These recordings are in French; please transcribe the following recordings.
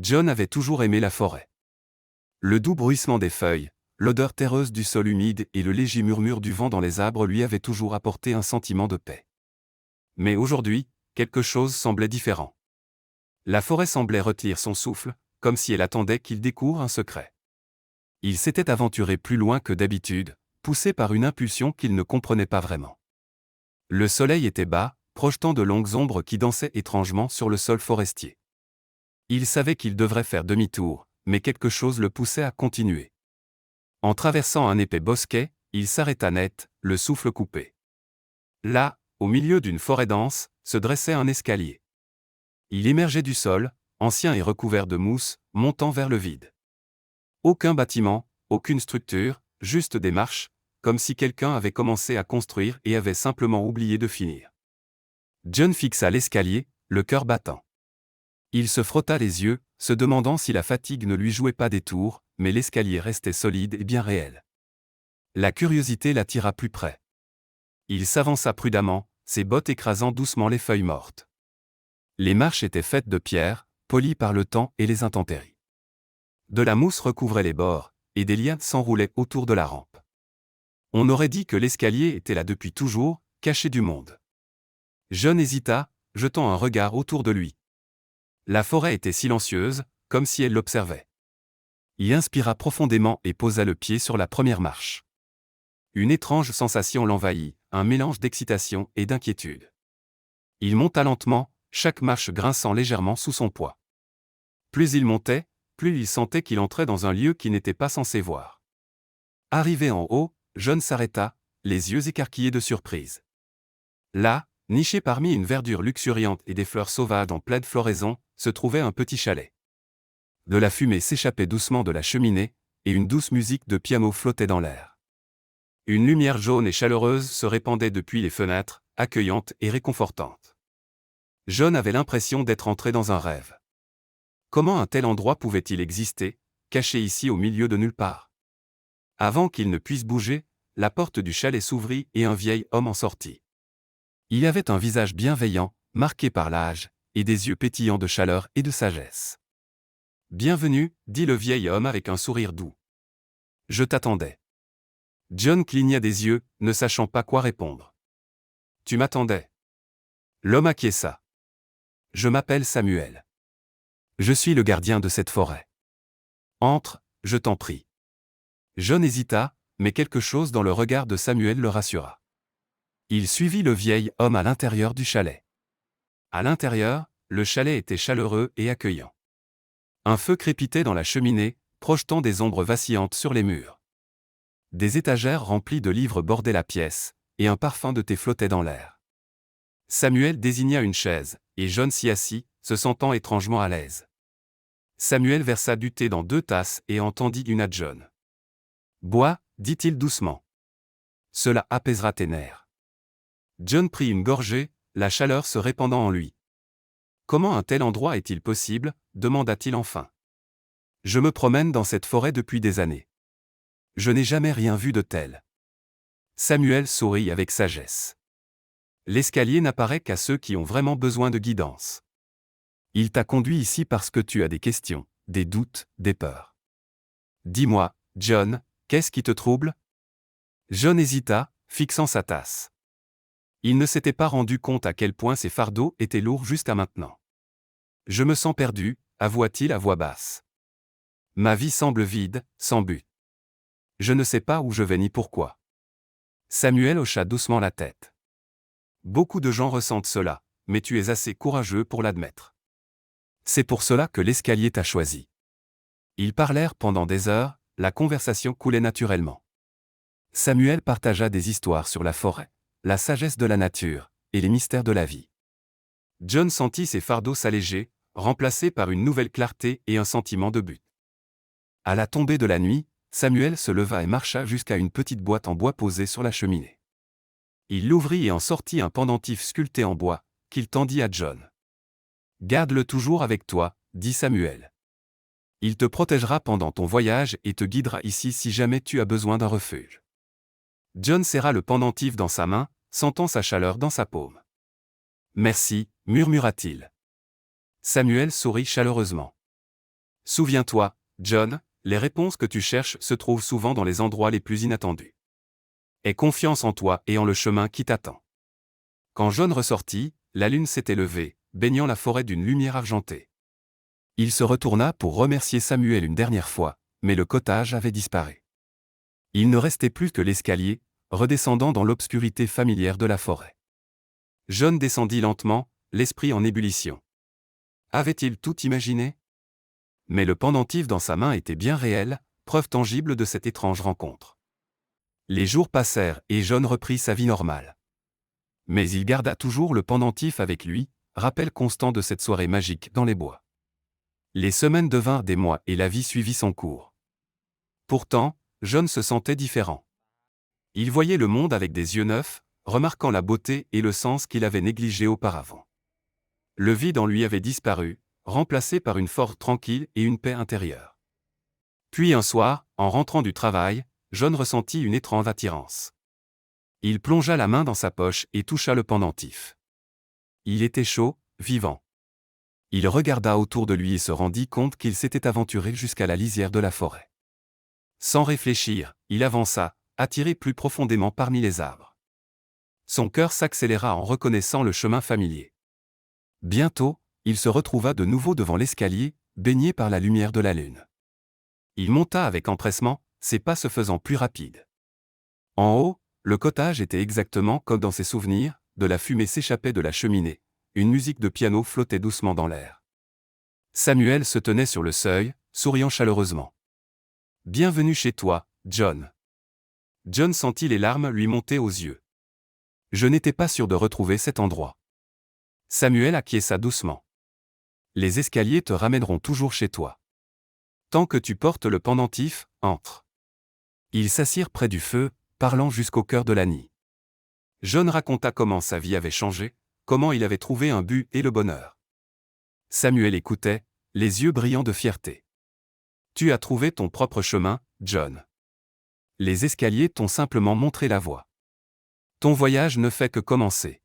John avait toujours aimé la forêt. Le doux bruissement des feuilles, l'odeur terreuse du sol humide et le léger murmure du vent dans les arbres lui avaient toujours apporté un sentiment de paix. Mais aujourd'hui, quelque chose semblait différent. La forêt semblait retenir son souffle, comme si elle attendait qu'il découvre un secret. Il s'était aventuré plus loin que d'habitude, poussé par une impulsion qu'il ne comprenait pas vraiment. Le soleil était bas, projetant de longues ombres qui dansaient étrangement sur le sol forestier. Il savait qu'il devrait faire demi-tour, mais quelque chose le poussait à continuer. En traversant un épais bosquet, il s'arrêta net, le souffle coupé. Là, au milieu d'une forêt dense, se dressait un escalier. Il émergeait du sol, ancien et recouvert de mousse, montant vers le vide. Aucun bâtiment, aucune structure, juste des marches, comme si quelqu'un avait commencé à construire et avait simplement oublié de finir. John fixa l'escalier, le cœur battant. Il se frotta les yeux, se demandant si la fatigue ne lui jouait pas des tours, mais l'escalier restait solide et bien réel. La curiosité l'attira plus près. Il s'avança prudemment, ses bottes écrasant doucement les feuilles mortes. Les marches étaient faites de pierre, polies par le temps et les intempéries. De la mousse recouvrait les bords, et des lianes s'enroulaient autour de la rampe. On aurait dit que l'escalier était là depuis toujours, caché du monde. John hésita, jetant un regard autour de lui. La forêt était silencieuse, comme si elle l'observait. Il inspira profondément et posa le pied sur la première marche. Une étrange sensation l'envahit, un mélange d'excitation et d'inquiétude. Il monta lentement, chaque marche grinçant légèrement sous son poids. Plus il montait, plus il sentait qu'il entrait dans un lieu qu'il n'était pas censé voir. Arrivé en haut, John s'arrêta, les yeux écarquillés de surprise. Là, niché parmi une verdure luxuriante et des fleurs sauvages en pleine floraison, se trouvait un petit chalet. De la fumée s'échappait doucement de la cheminée, et une douce musique de piano flottait dans l'air. Une lumière jaune et chaleureuse se répandait depuis les fenêtres, accueillante et réconfortante. John avait l'impression d'être entré dans un rêve. Comment un tel endroit pouvait-il exister, caché ici au milieu de nulle part? Avant qu'il ne puisse bouger, la porte du chalet s'ouvrit et un vieil homme en sortit. Il avait un visage bienveillant, marqué par l'âge, et des yeux pétillants de chaleur et de sagesse. « Bienvenue, dit le vieil homme avec un sourire doux. Je t'attendais. John cligna des yeux, ne sachant pas quoi répondre. Tu m'attendais. L'homme acquiesça. Je m'appelle Samuel. Je suis le gardien de cette forêt. Entre, je t'en prie. John hésita, mais quelque chose dans le regard de Samuel le rassura. Il suivit le vieil homme à l'intérieur du chalet. À l'intérieur, le chalet était chaleureux et accueillant. Un feu crépitait dans la cheminée, projetant des ombres vacillantes sur les murs. Des étagères remplies de livres bordaient la pièce, et un parfum de thé flottait dans l'air. Samuel désigna une chaise, et John s'y assit, se sentant étrangement à l'aise. Samuel versa du thé dans 2 tasses et en tendit une à John. « Bois, dit-il doucement. Cela apaisera tes nerfs. » John prit une gorgée, la chaleur se répandant en lui. « Comment un tel endroit est-il possible ?» demanda-t-il enfin. « Je me promène dans cette forêt depuis des années. Je n'ai jamais rien vu de tel. » Samuel sourit avec sagesse. L'escalier n'apparaît qu'à ceux qui ont vraiment besoin de guidance. Il t'a conduit ici parce que tu as des questions, des doutes, des peurs. Dis-moi, John, qu'est-ce qui te trouble? John hésita, fixant sa tasse. Il ne s'était pas rendu compte à quel point ses fardeaux étaient lourds jusqu'à maintenant. Je me sens perdu, avoua-t-il à voix basse. Ma vie semble vide, sans but. Je ne sais pas où je vais ni pourquoi. Samuel hocha doucement la tête. Beaucoup de gens ressentent cela, mais tu es assez courageux pour l'admettre. C'est pour cela que l'escalier t'a choisi. Ils parlèrent pendant des heures, la conversation coulait naturellement. Samuel partagea des histoires sur la forêt, la sagesse de la nature, et les mystères de la vie. John sentit ses fardeaux s'alléger, remplacés par une nouvelle clarté et un sentiment de but. À la tombée de la nuit, Samuel se leva et marcha jusqu'à une petite boîte en bois posée sur la cheminée. Il l'ouvrit et en sortit un pendentif sculpté en bois, qu'il tendit à John. « Garde-le toujours avec toi, dit Samuel. Il te protégera pendant ton voyage et te guidera ici si jamais tu as besoin d'un refuge. » John serra le pendentif dans sa main, sentant sa chaleur dans sa paume. « Merci, murmura-t-il. Samuel sourit chaleureusement. Souviens-toi, John, les réponses que tu cherches se trouvent souvent dans les endroits les plus inattendus. Aie confiance en toi et en le chemin qui t'attend. Quand John ressortit, la lune s'était levée, baignant la forêt d'une lumière argentée. Il se retourna pour remercier Samuel une dernière fois, mais le cottage avait disparu. Il ne restait plus que l'escalier, redescendant dans l'obscurité familière de la forêt. John descendit lentement, l'esprit en ébullition. Avait-il tout imaginé? Mais le pendentif dans sa main était bien réel, preuve tangible de cette étrange rencontre. Les jours passèrent et John reprit sa vie normale. Mais il garda toujours le pendentif avec lui, rappel constant de cette soirée magique dans les bois. Les semaines devinrent des mois et la vie suivit son cours. Pourtant, John se sentait différent. Il voyait le monde avec des yeux neufs, remarquant la beauté et le sens qu'il avait négligés auparavant. Le vide en lui avait disparu, remplacé par une force tranquille et une paix intérieure. Puis un soir, en rentrant du travail, John ressentit une étrange attirance. Il plongea la main dans sa poche et toucha le pendentif. Il était chaud, vivant. Il regarda autour de lui et se rendit compte qu'il s'était aventuré jusqu'à la lisière de la forêt. Sans réfléchir, il avança, attiré plus profondément parmi les arbres. Son cœur s'accéléra en reconnaissant le chemin familier. Bientôt, il se retrouva de nouveau devant l'escalier, baigné par la lumière de la lune. Il monta avec empressement, ses pas se faisant plus rapides. En haut, le cottage était exactement comme dans ses souvenirs, de la fumée s'échappait de la cheminée, une musique de piano flottait doucement dans l'air. Samuel se tenait sur le seuil, souriant chaleureusement. « Bienvenue chez toi, John. » John sentit les larmes lui monter aux yeux. « Je n'étais pas sûr de retrouver cet endroit. » Samuel acquiesça doucement. « Les escaliers te ramèneront toujours chez toi. Tant que tu portes le pendentif, entre. » Ils s'assirent près du feu, parlant jusqu'au cœur de la nuit. John raconta comment sa vie avait changé, comment il avait trouvé un but et le bonheur. Samuel écoutait, les yeux brillants de fierté. « Tu as trouvé ton propre chemin, John. Les escaliers t'ont simplement montré la voie. Ton voyage ne fait que commencer. »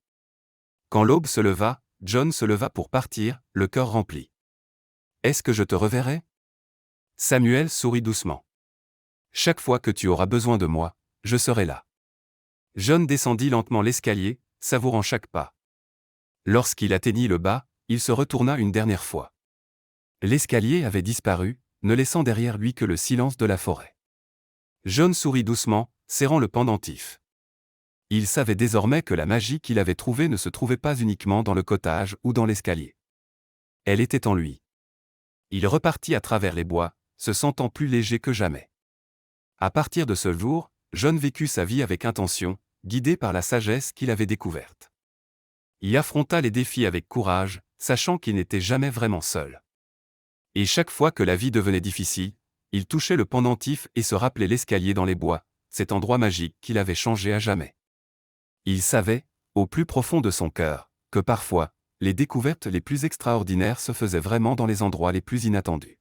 Quand l'aube se leva, John se leva pour partir, le cœur rempli. « Est-ce que je te reverrai ?» Samuel sourit doucement. « Chaque fois que tu auras besoin de moi, je serai là. » John descendit lentement l'escalier, savourant chaque pas. Lorsqu'il atteignit le bas, il se retourna une dernière fois. L'escalier avait disparu, ne laissant derrière lui que le silence de la forêt. John sourit doucement, serrant le pendentif. Il savait désormais que la magie qu'il avait trouvée ne se trouvait pas uniquement dans le cottage ou dans l'escalier. Elle était en lui. Il repartit à travers les bois, se sentant plus léger que jamais. À partir de ce jour, John vécut sa vie avec intention, guidé par la sagesse qu'il avait découverte. Il affronta les défis avec courage, sachant qu'il n'était jamais vraiment seul. Et chaque fois que la vie devenait difficile, il touchait le pendentif et se rappelait l'escalier dans les bois, cet endroit magique qu'il avait changé à jamais. Il savait, au plus profond de son cœur, que parfois, les découvertes les plus extraordinaires se faisaient vraiment dans les endroits les plus inattendus.